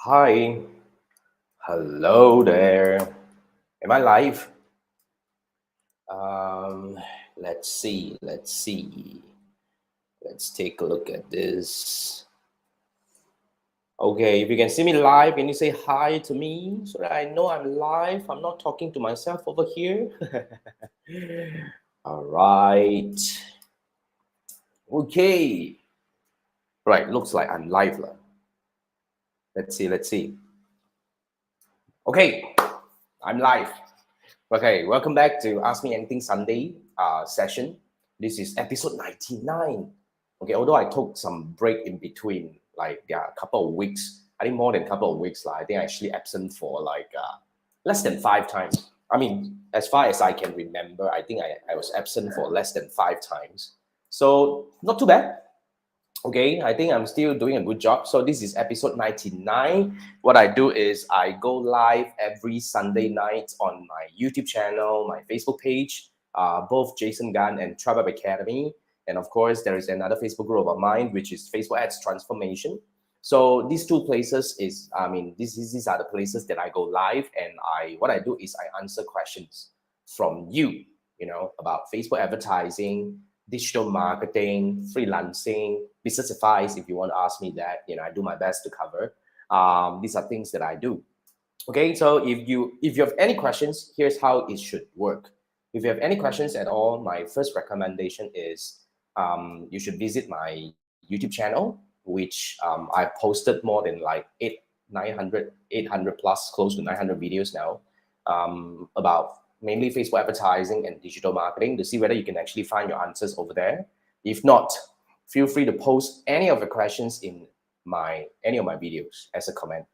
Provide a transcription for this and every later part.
Hi, hello there. Am I live? Um, let's see. Let's take a look at this. Okay, if you can see me live, can you say hi to me so that I know I'm live? I'm not talking to myself over here. All right. Okay. Right, looks like I'm live. Let's see. Okay, I'm live. Okay, welcome back to Ask Me Anything Sunday session. This is episode 99. Okay, although I took some break in between, like a couple of weeks, I think more than a couple of weeks. I think I actually absent for less than 5 times. I mean, as far as I can remember, I think I was absent for less than 5 times. So not too bad. Okay, I think I'm still doing a good job. So this is episode 99. What I do is I go live every Sunday night on my YouTube channel, my Facebook page, both Jason Gunn and Tribe Academy. And of course, there is another Facebook group of mine, which is Facebook Ads Transformation. So these two places these are the places that I go live, and what I do is I answer questions from you, about Facebook advertising, digital marketing, freelancing, business advice. If you want to ask me that, I do my best to cover. These are things that I do. Okay, so if you have any questions, here's how it should work. If you have any questions at all, my first recommendation is you should visit my YouTube channel, which I posted more than like 800 plus, close to 900 videos now, about mainly Facebook advertising and digital marketing, to see whether you can actually find your answers over there. If not, feel free to post any of the questions in any of my videos as a comment,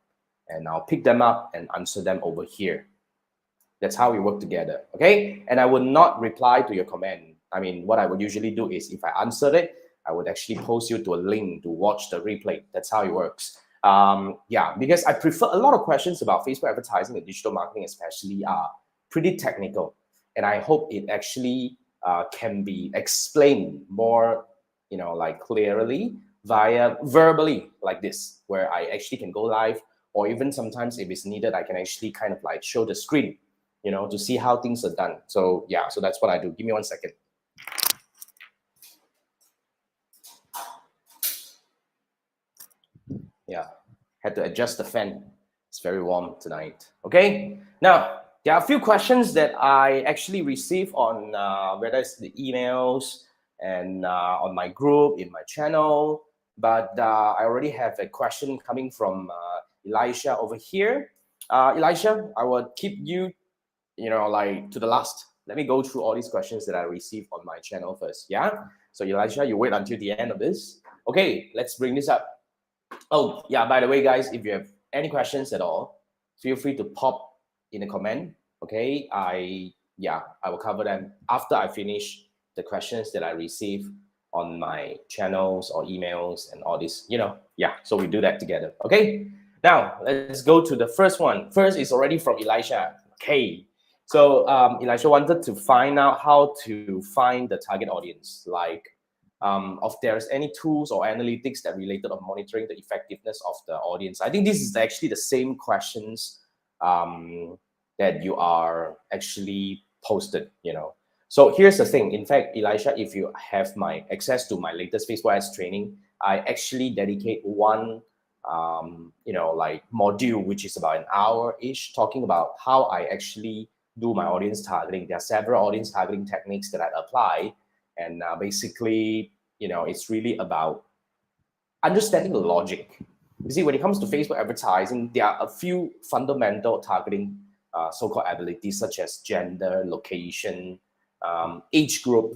and I'll pick them up and answer them over here. That's how we work together, okay? And I will not reply to your comment. I mean, what I would usually do is if I answered it, I would actually post you to a link to watch the replay. That's how it works. Yeah, because I prefer a lot of questions about Facebook advertising and digital marketing, especially, are pretty technical. And I hope it actually can be explained more, like clearly via verbally like this, where I actually can go live, or even sometimes if it's needed, I can actually kind of like show the screen, to see how things are done. So yeah, so that's what I do. Give me 1 second. Yeah, had to adjust the fan. It's very warm tonight. Okay, now there are a few questions that I actually receive on whether it's the emails and on my group, in my channel. But I already have a question coming from Elisha over here. Elisha, I will keep you, like to the last. Let me go through all these questions that I received on my channel first. Yeah. So Elisha, you wait until the end of this. Okay, let's bring this up. Oh, yeah, by the way, guys, if you have any questions at all, feel free to pop in a comment. Okay. I will cover them after I finish the questions that I receive on my channels or emails and all this, Yeah. So we do that together. Okay. Now let's go to the first one. First is already from Elisha. Okay. So Elisha wanted to find out how to find the target audience, like if there's any tools or analytics that related on monitoring the effectiveness of the audience. I think this is actually the same questions that you are actually posted, So here's the thing. In fact, Elisha, if you have my access to my latest Facebook ads training, I actually dedicate one like module, which is about an hour-ish, talking about how I actually do my audience targeting. There are several audience targeting techniques that I apply, and basically, it's really about understanding the logic. You see, when it comes to Facebook advertising, there are a few fundamental targeting so-called abilities, such as gender, location, age group,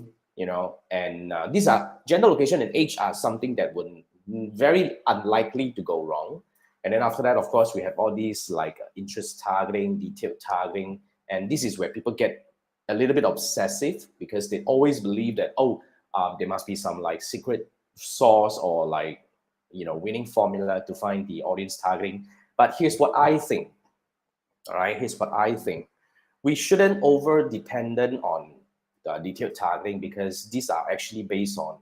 and these are gender, location, and age are something that would very unlikely to go wrong. And then after that, of course, we have all these like interest targeting, detailed targeting, and this is where people get a little bit obsessive because they always believe that, there must be some like secret source or like, winning formula to find the audience targeting. But here's what I think. All right, here's what I think. We shouldn't over dependent on the detailed targeting, because these are actually based on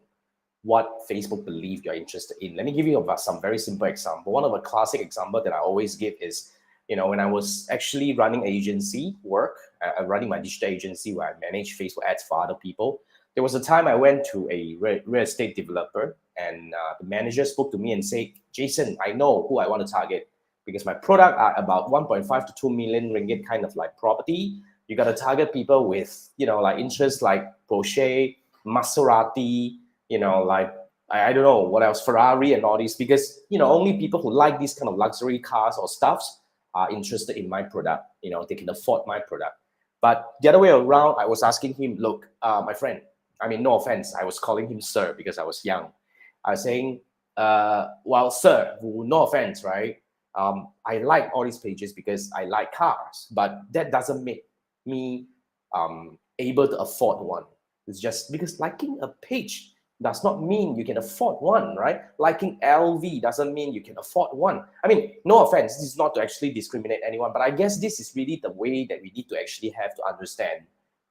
what Facebook believe you're interested in. Let me give you some very simple example. One of the classic example that I always give is, when I was actually running agency work, running my digital agency where I manage Facebook ads for other people. There was a time I went to a real estate developer, and the manager spoke to me and said, Jason, I know who I want to target because my product are about 1.5 to 2 million ringgit kind of like property. You got to target people with, like interests like Porsche, Maserati, like I don't know what else, Ferrari and all these, because, only people who like these kind of luxury cars or stuffs are interested in my product. They can afford my product. But the other way around, I was asking him, look, my friend, I mean, no offense, I was calling him sir because I was young. I was saying, well, sir, no offense, right? I like all these pages because I like cars, but that doesn't make me able to afford one. It's just because liking a page does not mean you can afford one, right? Liking LV doesn't mean you can afford one. I mean, no offense, this is not to actually discriminate anyone, but I guess this is really the way that we need to actually have to understand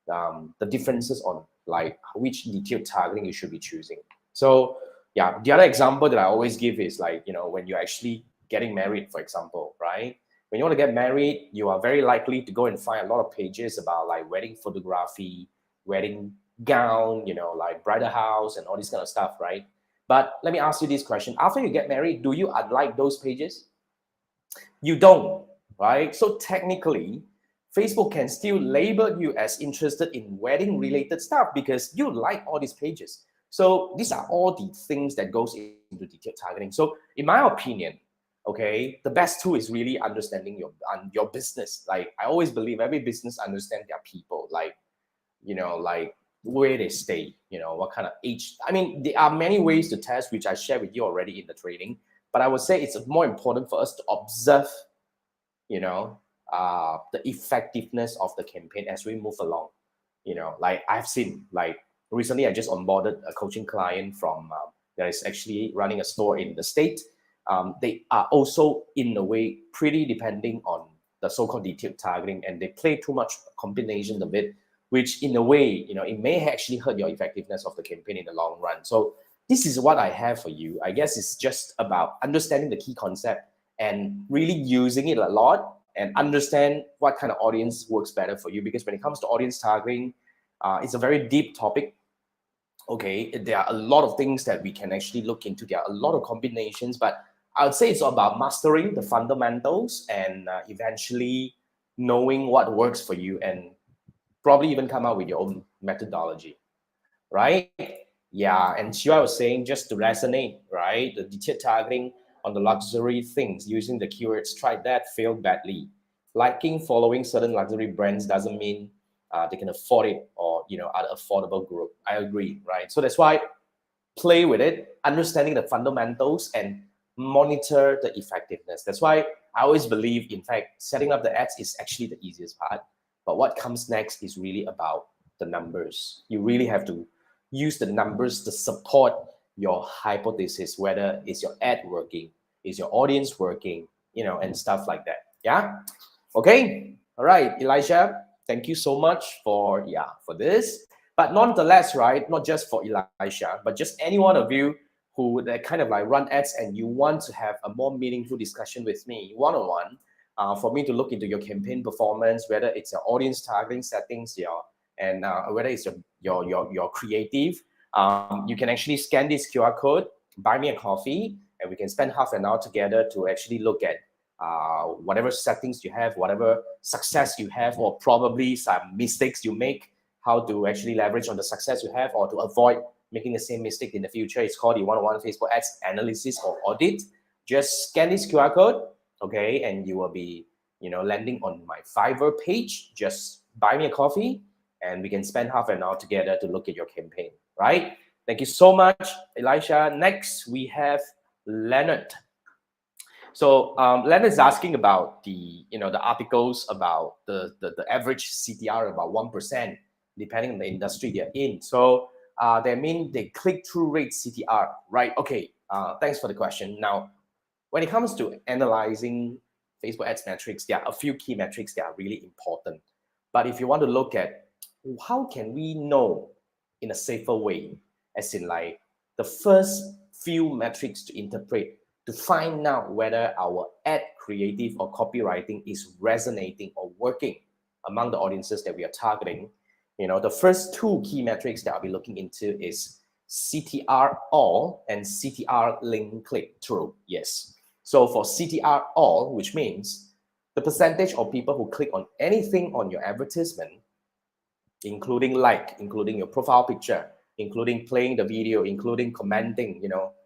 the differences on like which detailed targeting you should be choosing. So yeah, the other example that I always give is like, when you're actually getting married, for example, right? When you want to get married, you are very likely to go and find a lot of pages about like wedding photography, wedding gown, like bridal house and all this kind of stuff, right? But let me ask you this question. After you get married, do you unlike those pages? You don't, right? So technically, Facebook can still label you as interested in wedding related stuff because you like all these pages. So these are all the things that goes into detailed targeting. So in my opinion, okay, the best tool is really understanding your business. Like I always believe every business understand their people, like like where they stay, what kind of age. I mean, there are many ways to test, which I share with you already in the training. But I would say it's more important for us to observe, the effectiveness of the campaign as we move along. Like I've seen, like recently I just onboarded a coaching client from that is actually running a store in the state. They are also in a way pretty depending on the so-called detailed targeting, and they play too much combination of it, which in a way, it may actually hurt your effectiveness of the campaign in the long run. So this is what I have for you. I guess it's just about understanding the key concept and really using it a lot and understand what kind of audience works better for you. Because when it comes to audience targeting, it's a very deep topic. Okay, there are a lot of things that we can actually look into. There are a lot of combinations, but I would say it's about mastering the fundamentals and eventually knowing what works for you and probably even come out with your own methodology, right? Yeah, and Shiva was saying just to resonate, right? The detailed targeting on the luxury things using the keywords, tried that, failed badly. Liking, following certain luxury brands doesn't mean they can afford it or, are the affordable group. I agree, right? So that's why play with it, understanding the fundamentals and monitor the effectiveness. That's why I always believe, in fact, setting up the ads is actually the easiest part. But what comes next is really about the numbers. You really have to use the numbers to support your hypothesis, whether is your ad working, is your audience working, and stuff like that. Yeah. Okay. All right, Elijah. Thank you so much for this. But nonetheless, right, not just for Elijah, but just any one of you who that kind of like run ads and you want to have a more meaningful discussion with me one-on-one, for me to look into your campaign performance, whether it's your audience targeting settings, and whether it's your creative. You can actually scan this QR code, buy me a coffee, and we can spend half an hour together to actually look at whatever settings you have, whatever success you have, or probably some mistakes you make, how to actually leverage on the success you have or to avoid making the same mistake in the future. It's called the one-on-one Facebook ads analysis or audit. Just scan this QR code, okay, and you will be, landing on my Fiverr page. Just buy me a coffee and we can spend half an hour together to look at your campaign, right? Thank you so much, Elisha. Next, we have Leonard. So Leonard is asking about the articles about the average CTR about 1%, depending on the industry they're in. So that means the click-through rate CTR, right? Okay, thanks for the question. Now, when it comes to analyzing Facebook ads metrics, there are a few key metrics that are really important. But if you want to look at how can we know in a safer way, as in like the first few metrics to interpret to find out whether our ad creative or copywriting is resonating or working among the audiences that we are targeting. The first two key metrics that I'll be looking into is CTR all and CTR link click through. Yes. So for CTR all, which means the percentage of people who click on anything on your advertisement, including your profile picture, including playing the video, including commenting,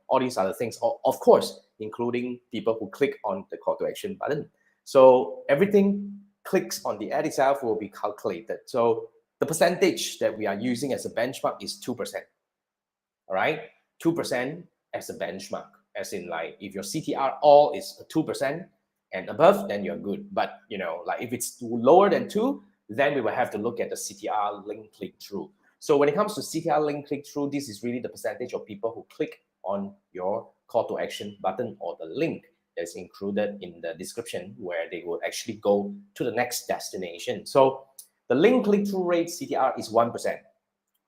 all these other things, of course, including people who click on the call to action button. So everything clicks on the ad itself will be calculated. So the percentage that we are using as a benchmark is 2%. All right, 2% as a benchmark, as in like if your CTR all is 2% and above, then you're good. But if it's lower than 2, then we will have to look at the CTR link click through. So when it comes to CTR link click through, this is really the percentage of people who click on your call to action button or the link that's included in the description, where they will actually go to the next destination. So the link click through rate CTR is 1%.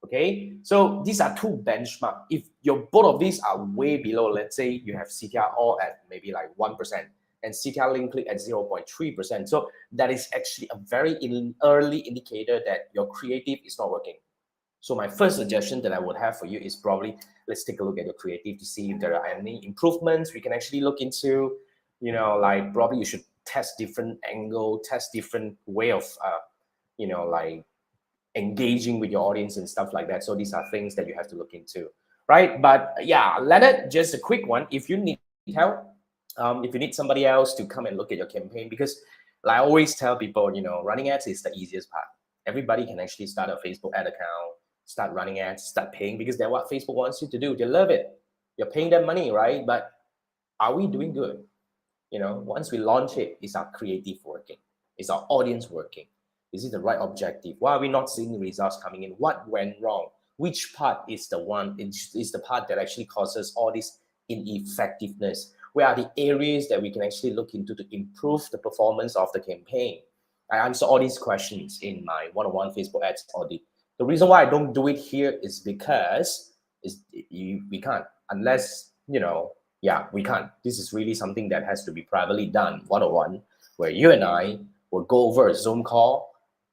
Okay, so these are two benchmarks. If both of these are way below, let's say you have CTR all at maybe like 1% and CTR link click at 0.3%. So that is actually a very early indicator that your creative is not working. So my first suggestion that I would have for you is probably, let's take a look at your creative to see if there are any improvements we can actually look into. Like probably you should test different angle, test different way of, like engaging with your audience and stuff like that. So these are things that you have to look into, right? But yeah, Leonard, just a quick one. If you need help, if you need somebody else to come and look at your campaign, because like I always tell people, running ads is the easiest part. Everybody can actually start a Facebook ad account, start running ads, start paying, because that's what Facebook wants you to do. They love it. You're paying them money, right? But are we doing good? Once we launch it, is our creative working? Is our audience working? Is it the right objective? Why are we not seeing the results coming in? What went wrong? Which part is the one? Is the part that actually causes all this ineffectiveness? Where are the areas that we can actually look into to improve the performance of the campaign? I answer all these questions in my one-on-one Facebook ads audit. The reason why I don't do it here is because we can't, unless, we can't. This is really something that has to be privately done one-on-one, where you and I will go over a Zoom call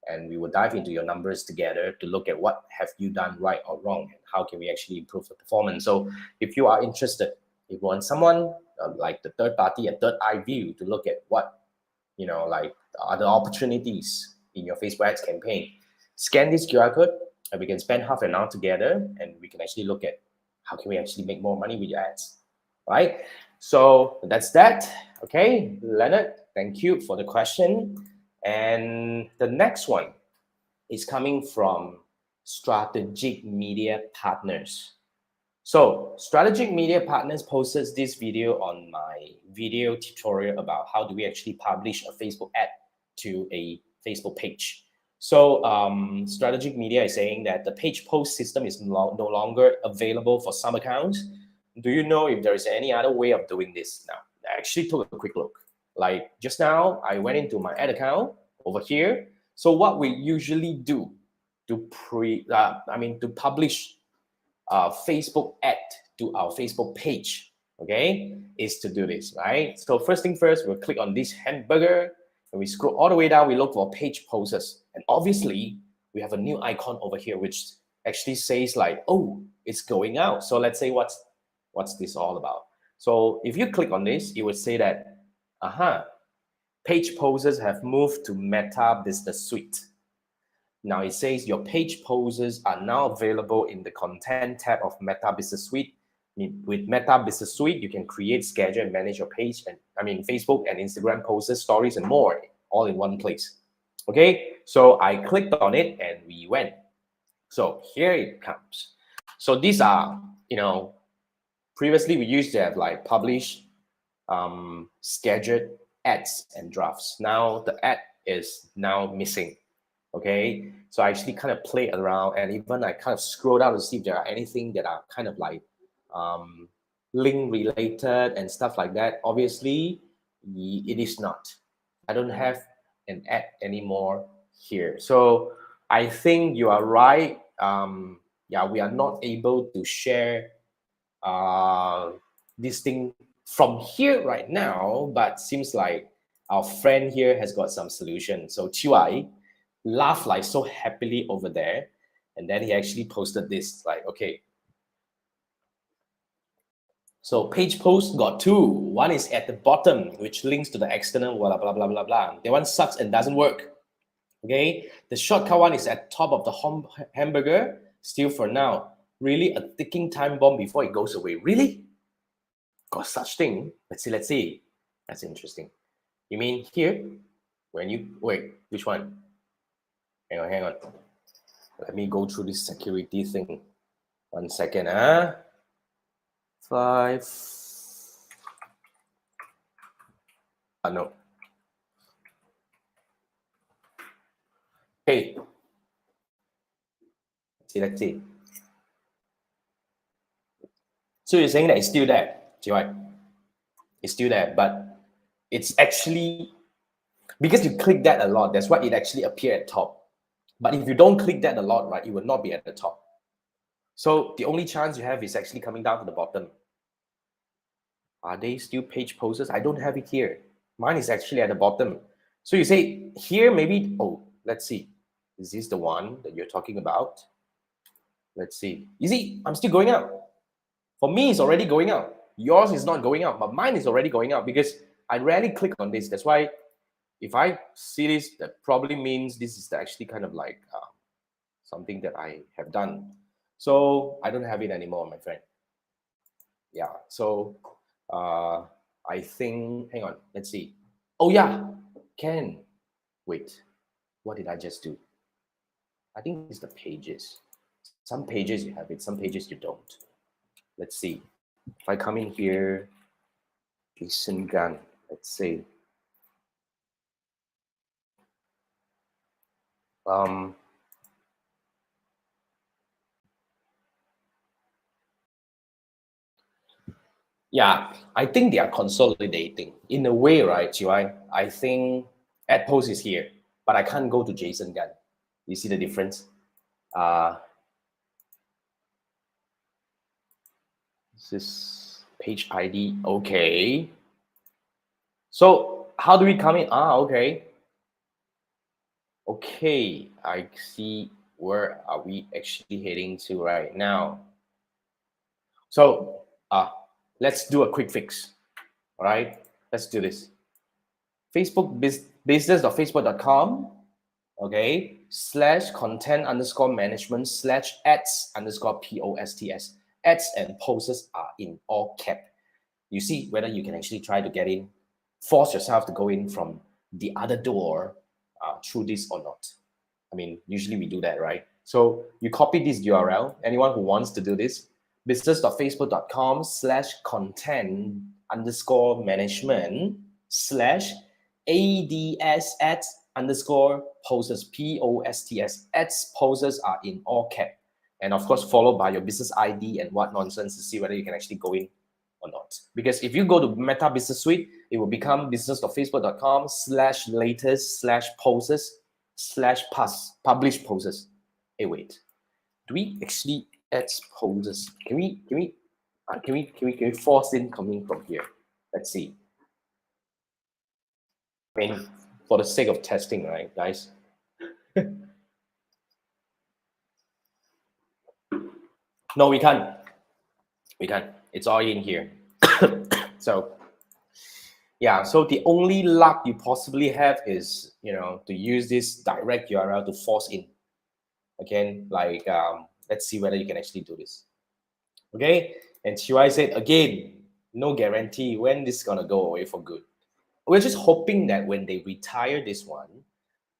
and we will dive into your numbers together to look at what have you done right or wrong and how can we actually improve the performance. So if you are interested, if you want someone like the third party, a third eye view to look at what, like other opportunities in your Facebook ads campaign, scan this QR code and we can spend half an hour together and we can actually look at how can we actually make more money with your ads, right? So that's that. Okay, Leonard, thank you for the question. And the next one is coming from Strategic Media Partners. So Strategic Media Partners posted this video on my video tutorial about how do we actually publish a Facebook ad to a Facebook page. So Strategic Media is saying that the page post system is no longer available for some accounts. Do you know if there is any other way of doing this now? I actually took a quick look. Like just now, I went into my ad account over here. So what we usually do to publish Facebook ad to our Facebook page, okay, is to do this, right? So first thing first, we'll click on this hamburger and we scroll all the way down. We look for page posters, and obviously we have a new icon over here which actually says like, oh, it's going out. So let's say what's this all about? So if you click on this, it would say that page posters have moved to Meta Business Suite. Now it says your page posters are now available in the content tab of Meta Business Suite. With Meta Business Suite, you can create, schedule, and manage your page, and Facebook and Instagram posters, stories, and more, all in one place. Okay, so I clicked on it and we went. So here it comes. So these are, previously we used to have like publish, scheduled ads and drafts. Now the ad is now missing. Okay, so I actually kind of played around and even I kind of scroll down to see if there are anything that are kind of like link related and stuff like that. Obviously, it is not. I don't have an ad anymore here. So I think you are right. Yeah, we are not able to share this thing from here right now, but seems like our friend here has got some solution. So Chiwai laughed like so happily over there, and then he actually posted this like, okay, so page post got two. One is at the bottom, which links to the external blah blah blah blah blah. The one sucks and doesn't work. Okay, the shortcut one is at top of the hamburger. Still for now, really a ticking time bomb before it goes away. Really? Got such thing? Let's see. Let's see. That's interesting. You mean here? When you wait, which one? Hang on, hang on. Let me go through this security thing. 1 second, huh? 5. No. Hey. Let's see. So you're saying that it's still there, right? It's still there, but it's actually because you click that a lot, that's why it actually appears at top. But if you don't click that a lot, right, it will not be at the top. So the only chance you have is actually coming down to the bottom. Are they still page posters? I don't have it here. Mine is actually at the bottom. So you say here, maybe, oh, let's see. Is this the one that you're talking about? Let's see. You see, I'm still going out. For me, it's already going out. Yours is not going out, but mine is already going out because I rarely click on this. That's why if I see this, that probably means this is actually kind of like something that I have done. So I don't have it anymore, my friend. Yeah, so I think, hang on, let's see. Oh yeah, can. Wait, what did I just do? I think it's the pages. Some pages you have it, some pages you don't. Let's see. If I come in here, Jason Gunn, let's say. Yeah, I think they are consolidating in a way, right, Chiwai? I think ad post is here, but I can't go to Jason Gunn. You see the difference? This is page ID. Okay. So how do we come in? Okay. Okay, I see where are we actually heading to right now. So let's do a quick fix. All right, let's do this. Facebook business.facebook.com, okay, /content_management/ads_posts. Ads and posts are in all cap. You see whether you can actually try to get in, force yourself to go in from the other door through this or not. I mean, usually we do that, right? So you copy this URL. Anyone who wants to do this, business.facebook.com/content_management/ads_posts, POSTS. Ads posts are in all cap. And of course, followed by your business ID and what nonsense to see whether you can actually go in or not. Because if you go to Meta Business Suite, it will become business.facebook.com/latest/posts/publish posts. Hey, wait. Do we actually add posts? Can we force in coming from here? Let's see. I mean, for the sake of testing, right, guys? No, we can't. We can't. It's all in here. So yeah, so the only luck you possibly have is, to use this direct URL to force in. Again, like, let's see whether you can actually do this. Okay, and Chiwai said, again, no guarantee when this is going to go away for good. We're just hoping that when they retire this one,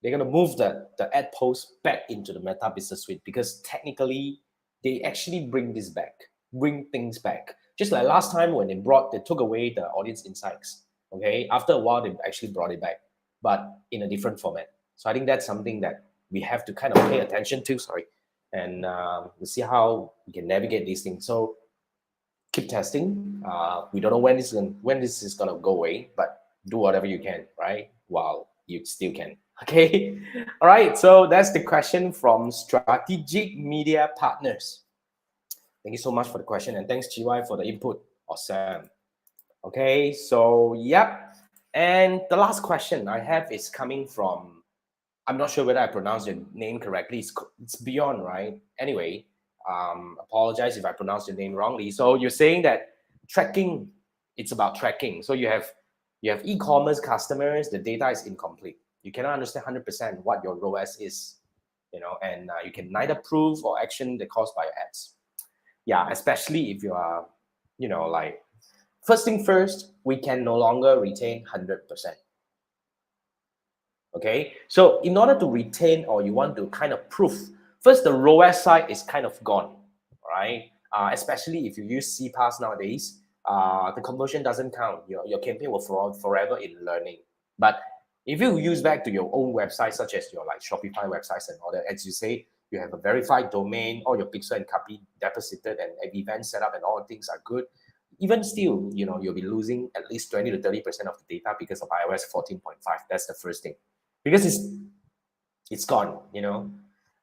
they're going to move the ad post back into the Meta Business Suite, because technically they actually bring things back. Just like last time when they took away the audience insights. Okay, after a while they actually brought it back, but in a different format. So I think that's something that we have to kind of pay attention to. And we'll see how we can navigate these things. So keep testing. We don't know when this is gonna go away, but do whatever you can, right? While you still can. Okay. All right. So that's the question from Strategic Media Partners. Thank you so much for the question, and thanks GY for the input. Awesome. Okay, so yep. And the last question I have is coming from, I'm not sure whether I pronounced your name correctly. It's Beyond, right? Anyway, apologize if I pronounced your name wrongly. So you're saying that tracking, it's about tracking. So you have e-commerce customers, the data is incomplete. You cannot understand 100% what your ROAS is, and you can neither prove or action the cost by your ads. Yeah, especially if you are, like, first thing first, we can no longer retain 100%. Okay, so in order to retain, or you want to kind of prove, first the ROAS side is kind of gone, right? Especially if you use CPAS nowadays, the conversion doesn't count. Your campaign will forever in learning. But if you use back to your own website, such as your like Shopify websites and all that, as you say, you have a verified domain, all your pixel and copy deposited, and event setup and all things are good. Even still, you'll be losing at least 20 to 30% of the data because of iOS 14.5. That's the first thing, because it's gone.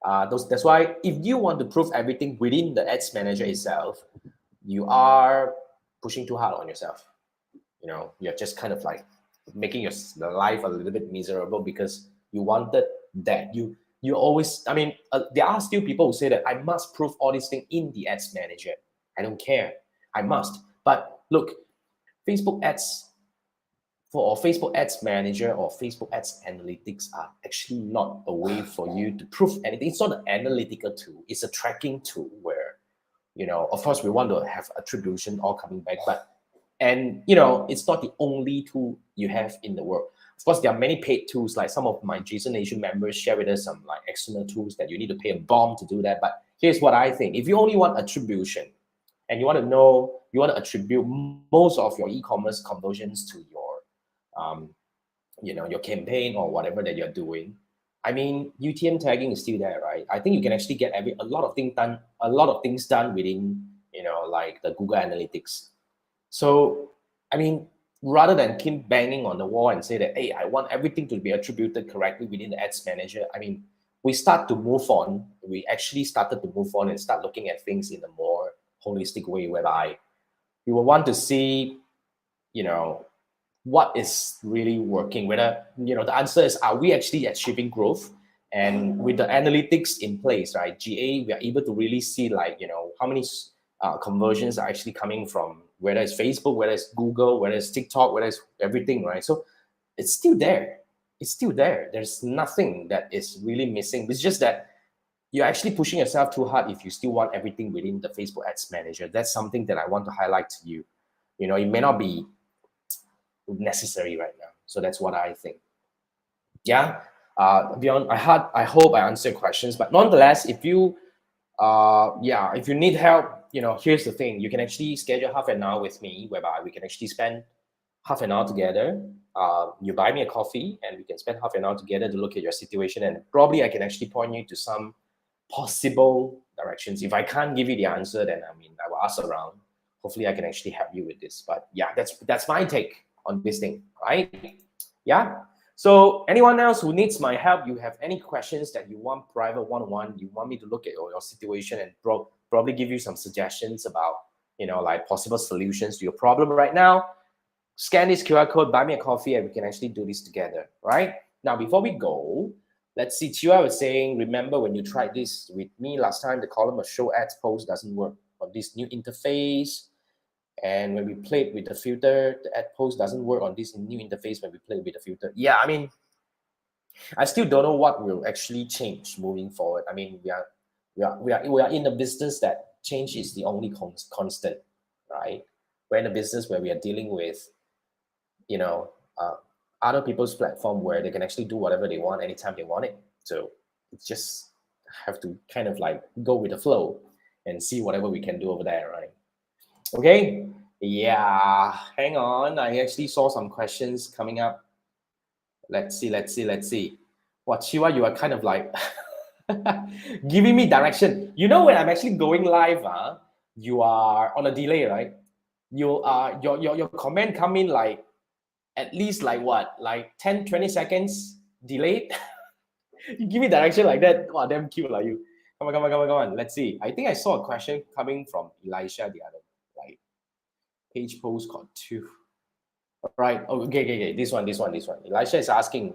That's why if you want to prove everything within the ads manager itself, you are pushing too hard on yourself. You're just kind of like making your life a little bit miserable because you wanted that. You always, I mean, there are still people who say that I must prove all these things in the ads manager. I don't care, I must. But look, Facebook ads or Facebook Ads Manager or Facebook Ads Analytics are actually not a way for you to prove anything. It's not an analytical tool. It's a tracking tool where, of course, we want to have attribution all coming back, it's not the only tool you have in the world. Of course, there are many paid tools, like some of my Jason Nation members share with us some like external tools that you need to pay a bomb to do that. But here's what I think. If you only want attribution and you want to attribute most of your e-commerce conversions to your campaign or whatever that you're doing, I mean, UTM tagging is still there, right? I think you can actually get a lot of things done within, like the Google Analytics. So, I mean, rather than keep banging on the wall and say that, hey, I want everything to be attributed correctly within the ads manager, I mean, we start to move on. We actually started to move on and start looking at things in a more holistic way, whereby we will want to see, what is really working, whether, the answer is, are we actually achieving growth? And with the analytics in place, right, GA, we are able to really see, like, how many conversions are actually coming from, whether it's Facebook, whether it's Google, whether it's TikTok, whether it's everything, right? So it's still there. It's still there. There's nothing that is really missing. It's just that you're actually pushing yourself too hard if you still want everything within the Facebook Ads Manager. That's something that I want to highlight to you. It may not be necessary right now. So that's what I think. Yeah. Beyond, I hope I answered questions, but nonetheless, if you need help, here's the thing. You can actually schedule half an hour with me, whereby we can actually spend half an hour together. You buy me a coffee and we can spend half an hour together to look at your situation, and probably I can actually point you to some possible directions. If I can't give you the answer, then I will ask around. Hopefully I can actually help you with this. But yeah, that's my take on this thing, right? Yeah. So anyone else who needs my help, you have any questions that you want private one-on-one, you want me to look at your situation and probably give you some suggestions about, like possible solutions to your problem right now, scan this QR code, buy me a coffee, and we can actually do this together, right? Now, before we go, let's see. Chua was saying, remember when you tried this with me last time, the column of show ads post doesn't work on this new interface. And when we played with the filter, the ad post doesn't work on this new interface when we play with the filter. Yeah, I mean, I still don't know what will actually change moving forward. I mean, we are in a business that change is the only constant, right? We're in a business where we are dealing with, other people's platform where they can actually do whatever they want anytime they want it. So it's just have to kind of like go with the flow and see whatever we can do over there, right? Okay, yeah, hang on. I actually saw some questions coming up. Let's see. What, Shiva, you are kind of like giving me direction. When I'm actually going live, you are on a delay, right? You are your comment come in like at least like what, like 10-20 seconds delayed. You give me direction like that. Wow, damn cute like you. Come on. Let's see. I think I saw a question coming from Elisha the other, like, page post called two. Right. Oh, okay. This one. Elisha is asking,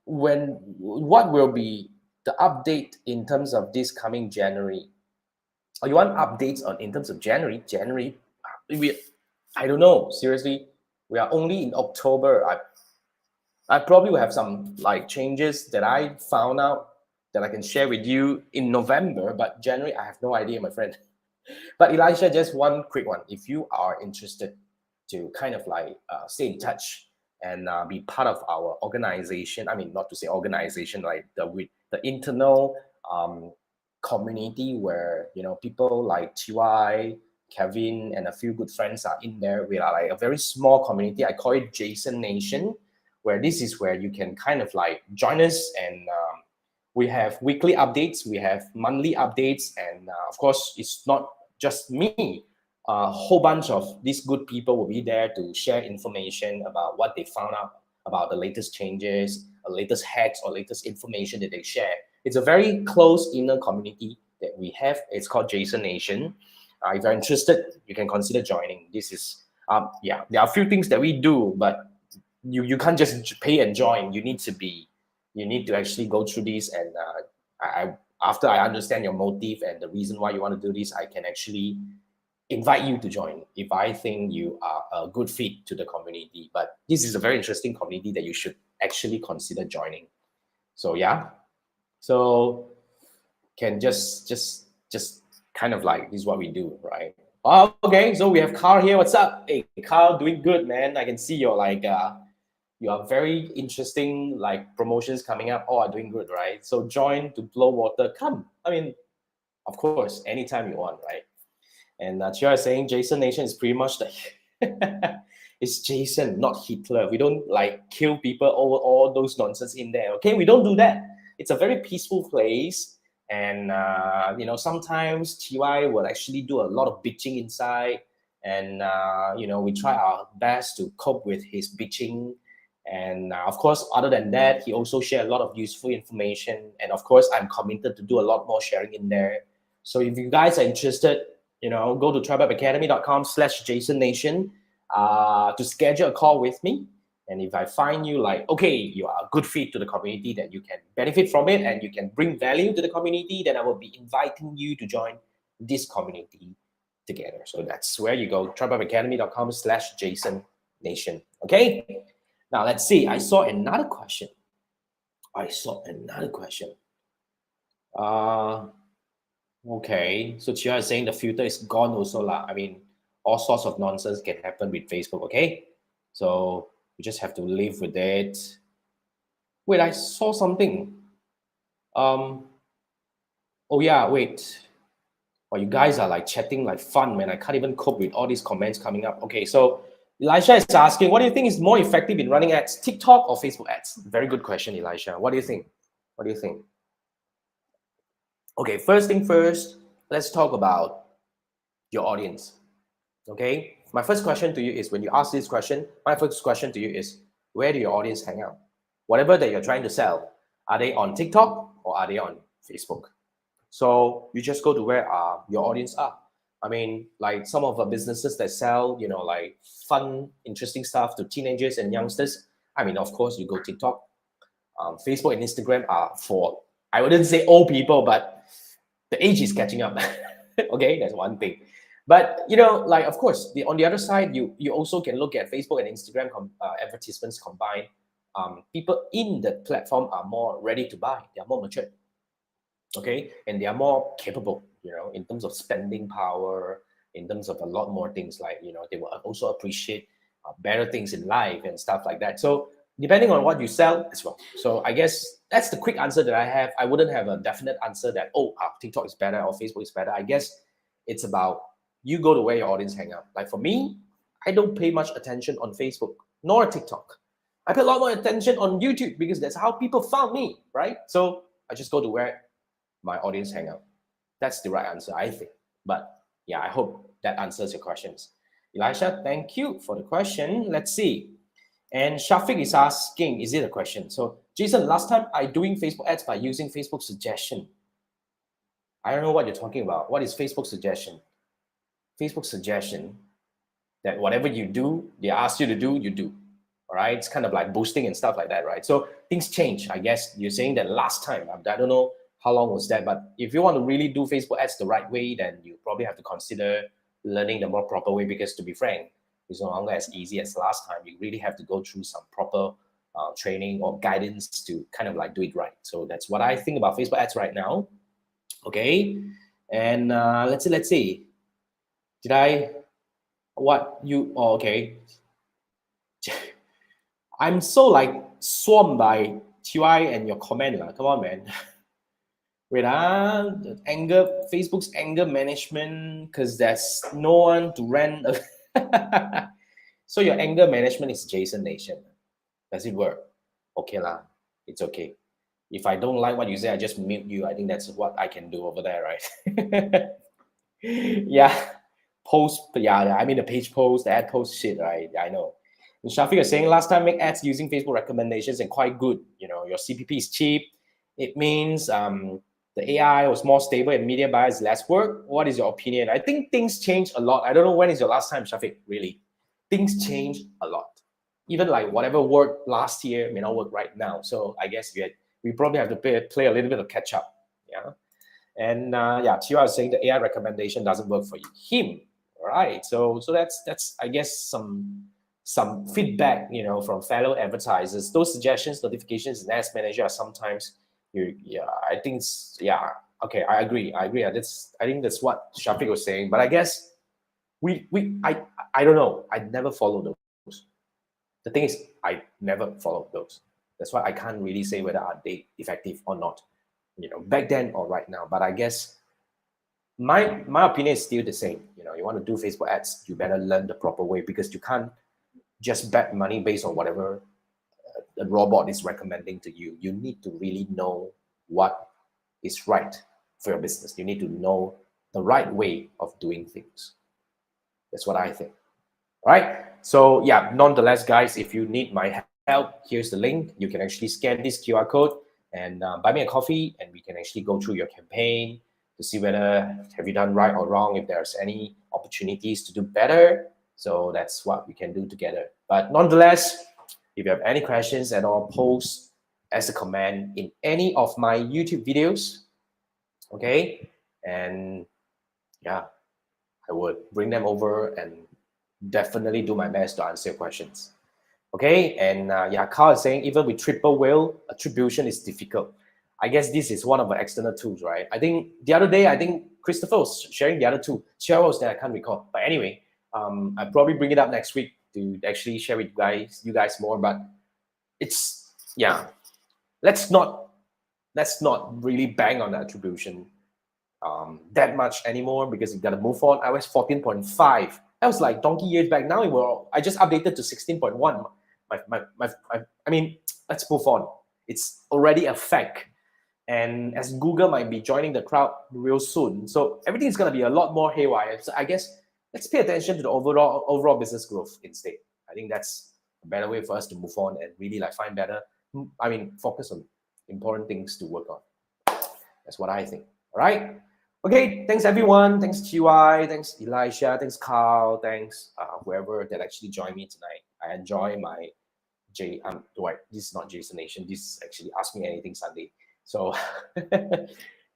what will be the update in terms of this coming January? Oh, you want updates on in terms of January? I don't know. Seriously, we are only in October. I probably will have some like changes that I found out that I can share with you in November, but January I have no idea, my friend. But Elisha, just one quick one. If you are interested to kind of like stay in touch and be part of our organization, I mean, not to say organization, like the internal community where people like TY, Kevin, and a few good friends are in there. We are like a very small community. I call it Jason Nation, where this is where you can kind of like join us and we have weekly updates, we have monthly updates, and of course, it's not just me. A whole bunch of these good people will be there to share information about what they found out about the latest changes, the latest hacks, or latest information that they share. It's a very close inner community that we have. It's called Jason Nation. If you're interested, you can consider joining. This is, there are a few things that we do, but you can't just pay and join. You need to actually go through this, and after I understand your motive and the reason why you want to do this, I can actually invite you to join if I think you are a good fit to the community. But this is a very interesting community that you should actually consider joining. So yeah, so can just kind of like this is what we do, right? Oh, okay, so we have Carl here. What's up? Hey, Carl, doing good, man. I can see you're like you are very interesting, like promotions coming up. All are doing good, right? So join to blow water. Come, I mean, of course, anytime you want, right? And Chia is saying Jason Nation is pretty much the it's Jason, not Hitler. We don't like kill people over all those nonsense in there. Okay, we don't do that. It's a very peaceful place, and sometimes TY will actually do a lot of bitching inside, and we try our best to cope with his bitching. And of course, other than that, he also share a lot of useful information. And of course, I'm committed to do a lot more sharing in there. So if you guys are interested, go to tribeupacademy.com/JasonNation to schedule a call with me. And if I find you like, okay, you are a good fit to the community, that you can benefit from it and you can bring value to the community, then I will be inviting you to join this community together. So that's where you go, tribeupacademy.com/JasonNation. Okay. Now let's see. I saw another question. Okay. So Chia is saying the filter is gone also lah. I mean, all sorts of nonsense can happen with Facebook. Okay. So you just have to live with it. Wait, I saw something. Oh yeah, wait. Well, you guys are like chatting like fun, man. I can't even cope with all these comments coming up. Okay, so Elisha is asking, what do you think is more effective in running ads, TikTok or Facebook ads? Very good question, Elisha. What do you think? Okay, first thing first, let's talk about your audience. Okay, my first question to you is, when you ask this question, my first question to you is, where do your audience hang out? Whatever that you're trying to sell, are they on TikTok or are they on Facebook? So you just go to where your audience are. I mean, like some of the businesses that sell, like fun, interesting stuff to teenagers and youngsters. I mean, of course, you go TikTok. Facebook and Instagram are for, I wouldn't say old people, but the age is catching up. Okay, that's one thing. But like of course, on the other side, you also can look at Facebook and Instagram advertisements combined. People in the platform are more ready to buy. They are more mature. Okay, and they are more capable, in terms of spending power, in terms of a lot more things, like they will also appreciate better things in life and stuff like that. So depending on what you sell as well. So I guess that's the quick answer that I have. I wouldn't have a definite answer that TikTok is better or Facebook is better. I guess it's about you go to where your audience hang out. Like for me, I don't pay much attention on Facebook nor TikTok. I pay a lot more attention on YouTube because that's how people found me, right? So I just go to where my audience hang out. That's the right answer, I think. But yeah, I hope that answers your questions. Elisha, thank you for the question. Let's see. And Shafiq is asking, is it a question? So Jason, last time I doing Facebook ads by using Facebook suggestion. I don't know what you're talking about. What is Facebook suggestion? Facebook suggestion that whatever you do, they ask you to do, you do. All right, it's kind of like boosting and stuff like that, right? So things change. I guess you're saying that last time. I don't know how long was that, but if you want to really do Facebook ads the right way, then you probably have to consider learning the more proper way, because to be frank, it's no longer as easy as last time. You really have to go through some proper training or guidance to kind of like do it right. So that's what I think about Facebook ads right now. Okay, and let's see. Did I what you? Oh, okay. I'm so like swamped by TY and your comment lah. Come on, man. Wait, Facebook's anger management, because there's no one to rent. So your anger management is Jason Nation. Does it work? Okay lah, it's okay. If I don't like what you say, I just mute you. I think that's what I can do over there, right? Yeah, I mean the page post, the ad post shit, right? I know. And Shafiq is saying last time make ads using Facebook recommendations and quite good. You know, your CPP is cheap. It means the AI was more stable and media buyers less work. What is your opinion? I think things change a lot. I don't know when is your last time, Shafiq, really. Things change a lot. Even like whatever worked last year may not work right now. So I guess we probably have to play a little bit of catch up. Yeah. And yeah, Tira is saying the AI recommendation doesn't work for him. All right. So that's I guess some feedback, you know, from fellow advertisers. Those suggestions, notifications, and Ads Manager are sometimes I think it's okay. I agree. I think that's what Shafiq was saying. But I guess I don't know. I never follow those. The thing is, I never followed those. That's why I can't really say whether are they effective or not, you know, back then or right now. But I guess my opinion is still the same. You know, you want to do Facebook ads, you better learn the proper way, because you can't just bet money based on whatever the robot is recommending to you. You need to really know what is right for your business. You need to know the right way of doing things. That's what I think. All right. So yeah, nonetheless, guys, if you need my help, here's the link. You can actually scan this QR code and buy me a coffee, and we can actually go through your campaign to see whether have you done right or wrong, if there's any opportunities to do better. So that's what we can do together. But nonetheless, if you have any questions at all, post as a comment in any of my YouTube videos. Okay. And yeah, I would bring them over and definitely do my best to answer your questions. Okay. And yeah, Carl is saying even with triple whale, attribution is difficult. I guess this is one of the external tools, right? I think the other day, I think Christopher was sharing the other two. Cheryl was there, I can't recall. But anyway, I'll probably bring it up next week to actually share with you guys more. But it's, yeah, let's not really bang on the attribution that much anymore, because you got to move on. iOS 14.5, that was like donkey years back. Now I just updated to 16.1. I mean, let's move on. It's already a fact. And as Google might be joining the crowd real soon, so everything's going to be a lot more haywire. So I guess let's pay attention to the overall business growth instead. I think that's a better way for us to move on and really like find better. I mean, focus on important things to work on. That's what I think. All right. Okay. Thanks everyone. Thanks TY. Thanks Elisha. Thanks Carl. Thanks whoever that actually joined me tonight. I enjoy my this is not Jason Nation. This is actually Ask Me Anything Sunday. So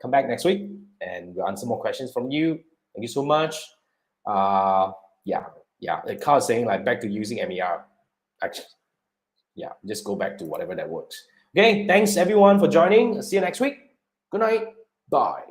come back next week and we'll answer more questions from you. Thank you so much. Yeah. Like Carl saying, like back to using MER. Actually, yeah, just go back to whatever that works. Okay, thanks everyone for joining. See you next week. Good night. Bye.